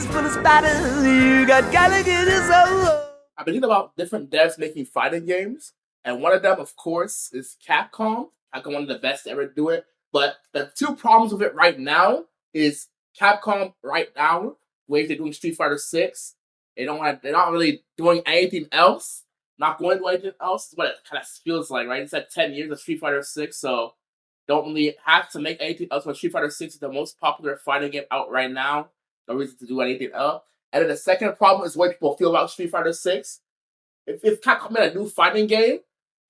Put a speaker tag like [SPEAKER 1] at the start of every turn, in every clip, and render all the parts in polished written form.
[SPEAKER 1] is full of spiders. You gotta get your soul.
[SPEAKER 2] I've been thinking about different devs making fighting games, and one of them, of course, is Capcom. Capcom, one of the best to ever do it. But the two problems with it right now is Capcom right now, the way they're doing Street Fighter 6, they're not really doing anything else. Not going to do anything else is what it kind of feels like, right? It's like 10 years of Street Fighter 6, so don't really have to make anything else. But Street Fighter 6 is the most popular fighting game out right now. No reason to do anything else. And then the second problem is the way people feel about Street Fighter 6. If Capcom made a new fighting game,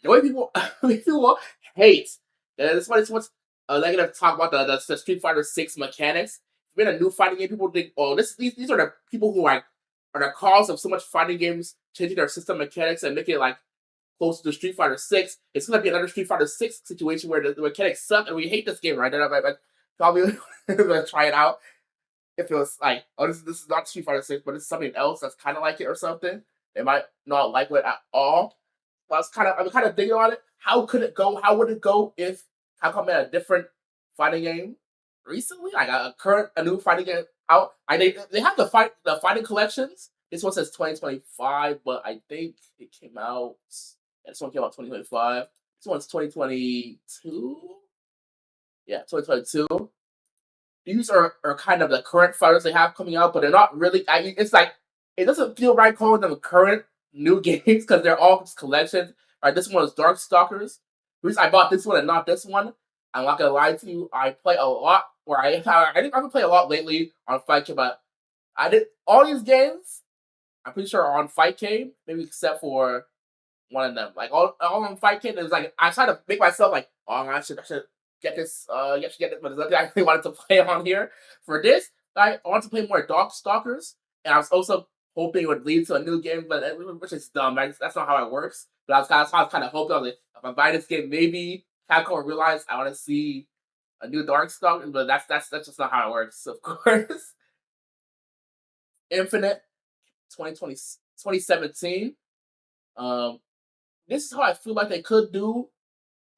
[SPEAKER 2] the way people hate. That's what's negative talk about the Street Fighter 6 mechanics. If you made a new fighting game, people think, oh, these are the people who are the cause of so much fighting games changing their system mechanics and making it like close to Street Fighter 6. It's gonna be another Street Fighter 6 situation where the mechanics suck and we hate this game, right? Then I'm like probably gonna try it out. If it was like, oh, this is not Street Fighter 6, but it's something else that's kind of like it or something, they might not like it at all. But I'm kind of thinking on it. How could it go? How would it go if Capcom made a different fighting game recently, like a new fighting game out? They have the fighting collections. This one says 2025, but I think it came out. This one came out 2025. This one's 2022. Yeah, 2022. These are kind of the current fighters they have coming out, but they're not really. I mean, it's like it doesn't feel right calling them current new games because they're all just collections. Right, this one is Darkstalkers. The reason I bought this one and not this one, I'm not gonna lie to you. I play a lot, or I didn't play a lot lately on Fight but I did all these games. I'm pretty sure are on Fight maybe except for one of them. Like all on Fight it was like I tried to make myself like, oh, I should get this. You should get this, but there's nothing I really wanted to play on here. For this, I wanted to play more Darkstalkers, and I was also hoping it would lead to a new game, but which is dumb. Right? That's not how it works. But I was kind of hoping, I was like, if I buy this game, maybe Capcom will realize I want to see a new Darkstalkers, but that's just not how it works. Of course, Infinite 2020, 2017. This is how I feel like they could do.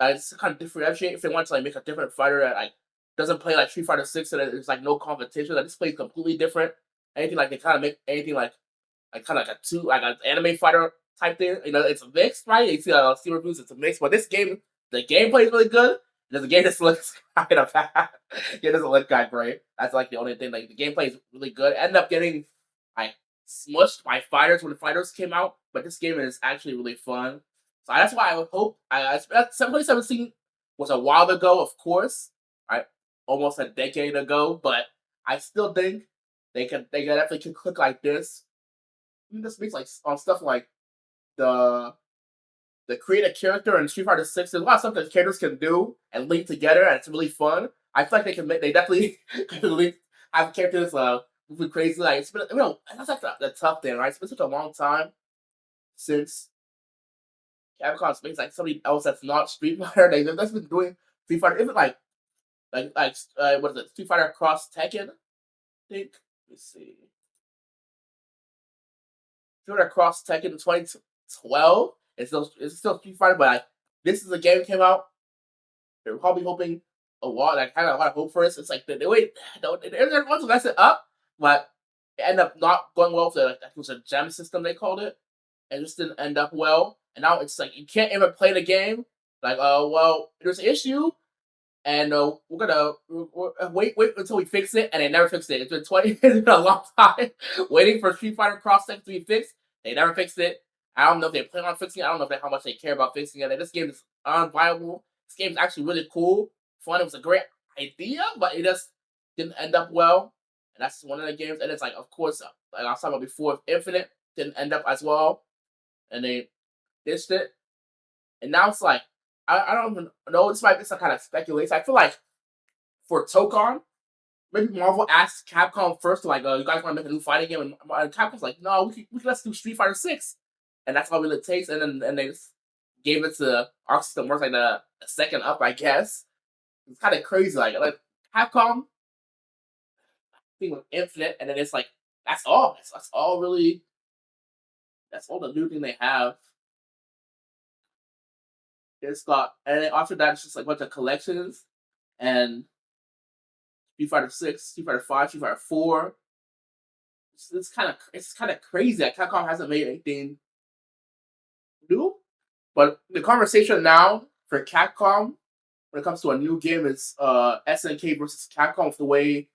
[SPEAKER 2] It's kind of differentiate if they want to like make a different fighter that like doesn't play like Street Fighter 6 and there's like no competition. Like this plays completely different. Anything like they kind of make anything like kind of like an anime fighter type thing. You know, it's a mix, right? You see reviews, it's a mix. But this game, the gameplay is really good. The game just looks kind of bad. It doesn't look that great. That's like the only thing. Like the gameplay is really good. End up getting like smushed by fighters when the fighters came out, but this game is actually really fun. So that's why I would hope. 2017 was a while ago, of course, right? Almost a decade ago, but I still think they can definitely click like this. This makes like on stuff like the create a character in Street Fighter 6. There's a lot of stuff that characters can do and link together, and it's really fun. I feel like they definitely can link have characters moving crazy. Like it's been that's like the tough thing, right? It's been such a long time since Capcom makes like somebody else that's not Street Fighter. They've just been doing Street Fighter, even like what is it? Street Fighter Cross Tekken. I think. Let me see. Street Fighter Cross Tekken in 2012. It's still Street Fighter, but like this is a game that came out. They're probably hoping a lot. Like had a lot of hope for this. It's like they wait. They're going to mess it up, but it ended up not going well for it was a gem system they called it. It just didn't end up well. And now it's like you can't even play the game. Like, well, there's an issue, and we're gonna wait until we fix it, and they never fixed it. It's been 20 years, it's been a long time waiting for Street Fighter Cross Tekken to be fixed. They never fixed it. I don't know if they plan on fixing it. I don't know how much they care about fixing it. And this game is unviable. This game is actually really cool, fun. It was a great idea, but it just didn't end up well. And that's one of the games. And it's like, of course, like I was talking about before, Infinite didn't end up as well, and they ditched it. And now it's like, I don't even know. This might be some kind of speculation. I feel like for Tokon, maybe Marvel asked Capcom first to like, you guys want to make a new fighting game? And Capcom's like, no, we can let's do Street Fighter 6. And that's all really it takes. And then they just gave it to Arc System Works like the second up, I guess. It's kind of crazy. Like Capcom, thing with Infinite, and then it's like, that's all. That's all really, that's all the new thing they have. It's got, and then after that, it's just like a bunch of collections and Street Fighter 6, Street Fighter 5, Street Fighter 4. it's kind of crazy that Capcom hasn't made anything new. But the conversation now for Capcom when it comes to a new game is SNK versus Capcom with the way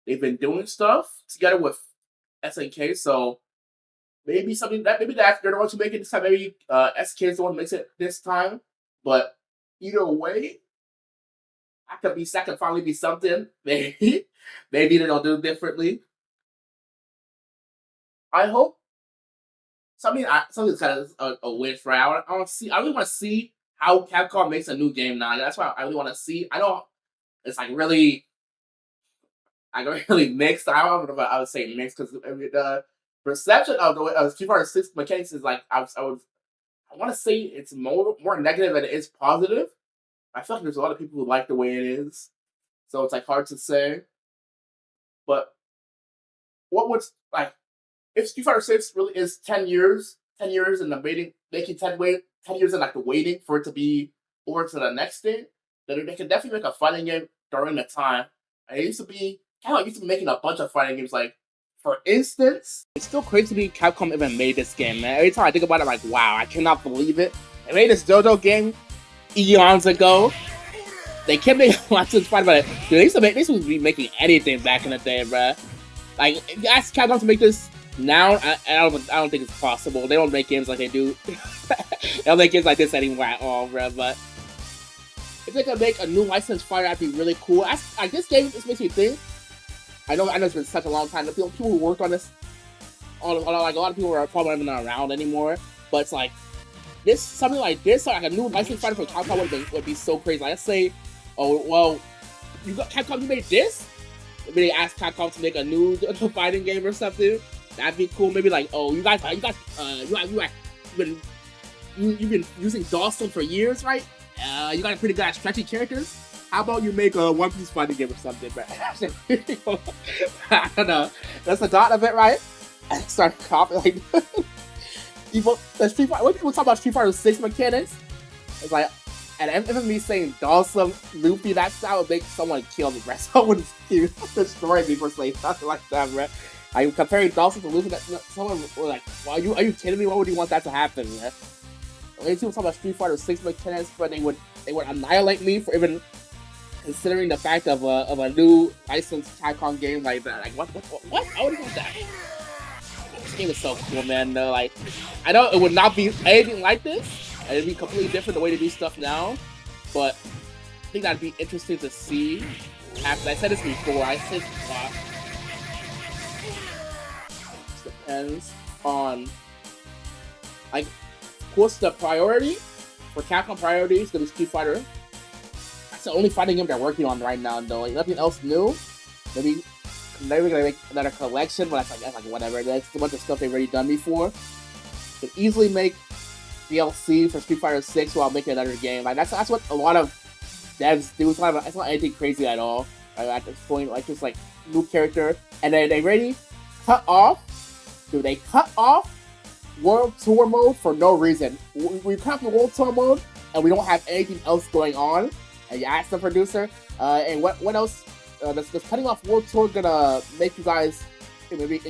[SPEAKER 2] they've been doing stuff together with SNK. So maybe that they're the ones who make it this time. Maybe SK is the one who makes it this time. But either way, that could finally be something. Maybe they'll do differently. I hope something's kind of a wish, right? I want to see. I really want to see how Capcom makes a new game now. That's why I really want to see. I know it's really mixed. I don't know if I would say mixed because the perception of the way Street Fighter 6 mechanics is I want to say it's more negative than it is positive. I feel like there's a lot of people who like the way it is, so it's hard to say. But what would if Street Fighter 6 really is 10 years in the waiting, making 10 years in the waiting for it to be over to the next thing, then they can definitely make a fighting game during the time. And it used to be making a bunch of fighting games. Like, for instance, it's still crazy to me Capcom even made this game, man. Every time I think about it, I'm like, wow, I cannot believe it. They made this JoJo game eons ago. They kept making lots of fight about it. Dude, they used to be making anything back in the day, bruh. Like, if you ask Capcom to make this now, I don't think it's possible. They don't make games like they do. They don't make games like this anymore at all, bruh. But if they could make a new licensed fighter, that'd be really cool. This game just makes me think. I know it's been such a long time. The people who worked on this, a lot of people are probably not even around anymore. But it's like something like this, like a new licensed fighter for Capcom would be so crazy. Like, let's say, oh well, Capcom, you made this. Maybe they ask Capcom to make a new fighting game or something. That'd be cool. Maybe like, oh, you've been using Dawson for years, right? You got a pretty good at stretchy characters. How about you make a One Piece fighting game or something, bro? I don't know. That's the thought of it, right? I start coughing like when people talk about Street Fighter 6 mechanics, it's like, and even me saying Dawson, Luffy, that style would make someone kill me, bro. Someone would destroy me for saying something like that, bro. Like, comparing Dawson to Luffy, someone was like, well, are you kidding me? Why would you want that to happen, man? When people talk about Street Fighter 6 mechanics, but they would annihilate me for even considering the fact of a new licensed Capcom game like that. Like, what? I would want that. This game is so cool, man. Though, like, I know it would not be anything like this. It'd be completely different the way they do stuff now. But I think that'd be interesting to see. After I said this before, it depends on, like, of course, the priority for Capcom priority is gonna be Street Fighter. That's the only fighting game they're working on right now, though. Like, nothing else new. Maybe they're gonna make another collection, but that's like whatever. That's a bunch of stuff they've already done before. Could easily make DLC for Street Fighter 6 while making another game. Like, that's what a lot of devs do. It's not anything crazy at all. At this point, like, just like new character, and then they already cut off. Dude, they cut off World Tour mode for no reason. We cut off the World Tour mode, and we don't have anything else going on. And you ask the producer, and what else? Does cutting off World Tour gonna make you guys maybe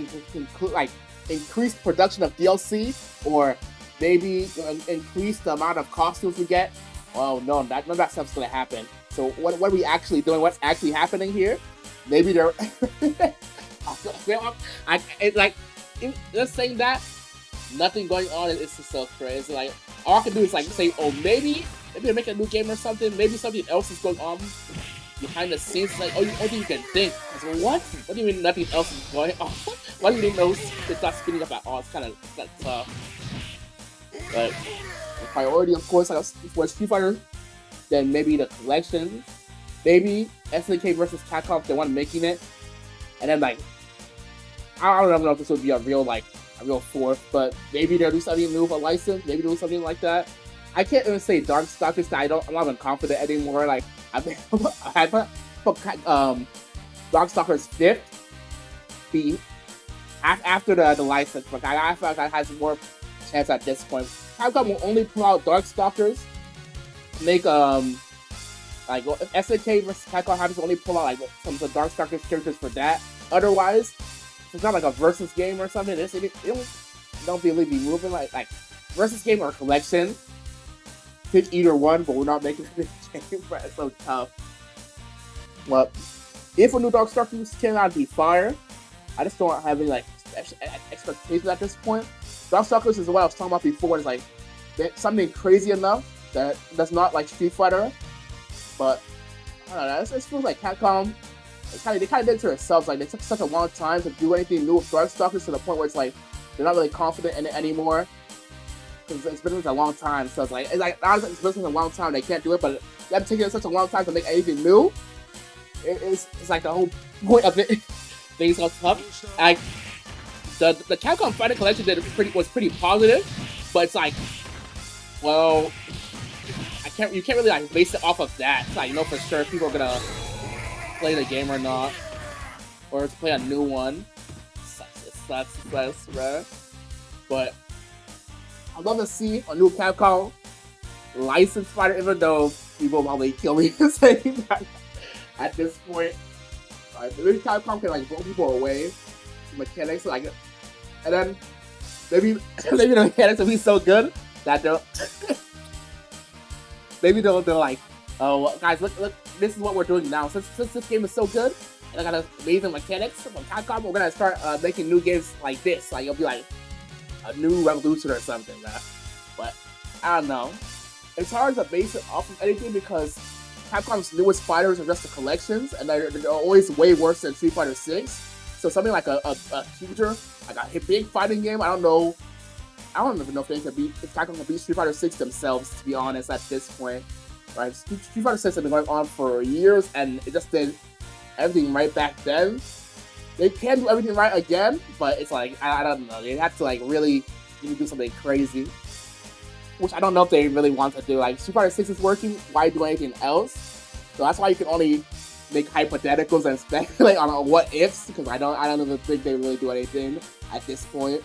[SPEAKER 2] increase production of DLC, or maybe increase the amount of costumes we get? Oh no, none of that stuff's gonna happen. So what are we actually doing? What's actually happening here? Maybe they're just saying that nothing going on. It's just so crazy. Like, all I can do is like say, oh, maybe they're making a new game or something. Maybe something else is going on behind the scenes. Like, only you can think. Like, what? What do you mean nothing else is going on? Why do you know it's not speeding up at all? It's kind of tough. But the priority, of course, like for Street Fighter, then maybe the collection, maybe SNK versus Capcom if they want making it, and then like, I don't know if this would be a real fourth, but maybe they'll do something new with a license. Maybe do something like that. I can't even say Darkstalkers because I'm not even confident anymore. Like, I put Darkstalkers 5th be after the license, but I feel like I has more chance at this point. Capcom will only pull out Darkstalkers to make like SNK versus Capcom happens to only pull out like some of the Darkstalkers characters for that. Otherwise, it's not like a versus game or something. It don't really be moving like versus game or collection. Pick either one, but we're not making it a game, but it's so tough. But if a new Darkstalkers cannot be fire, I just don't have any like expectations at this point. Darkstalkers is what I was talking about before. It's like something crazy enough that's not like Street Fighter, but I don't know. It feels like Capcom. They kind of did it to themselves. Like they took such a long time to do anything new with Darkstalkers to the point where it's like they're not really confident in it anymore. Because it's been a long time, so it's like honestly, it's been a long time. They can't do it, but them taking such a long time to make anything new, it's like the whole point of it being so tough. And the Capcom Fighting Collection was pretty positive, but it's like, well, you can't really like base it off of that. It's like, you know for sure if people are gonna play the game or not, or to play a new one. It sucks, right? But I'd love to see a new Capcom licensed fighter, even though people probably kill me for saying that at this point. Like, maybe Capcom can like blow people away, mechanics, like, and then maybe the mechanics will be so good that they'll maybe they'll like, oh guys, look, this is what we're doing now. Since this game is so good and I got amazing mechanics from Capcom, we're gonna start making new games like this. Like it'll be like a new revolution or something, man. But I don't know. It's hard to base it off of anything because Capcom's newest fighters are just the collections, and they're always way worse than Street Fighter 6. So something like a huger, like a big fighting game, I don't even know if Capcom can beat Street Fighter 6 themselves, to be honest, at this point. Right? Street Fighter 6 has been going on for years, and it just did everything right back then. They can do everything right again, but it's like, I don't know. They have to like really do something crazy, which I don't know if they really want to do. Like Street Fighter 6 is working, why do anything else? So that's why you can only make hypotheticals and speculate on what ifs, because I don't even think they really do anything at this point.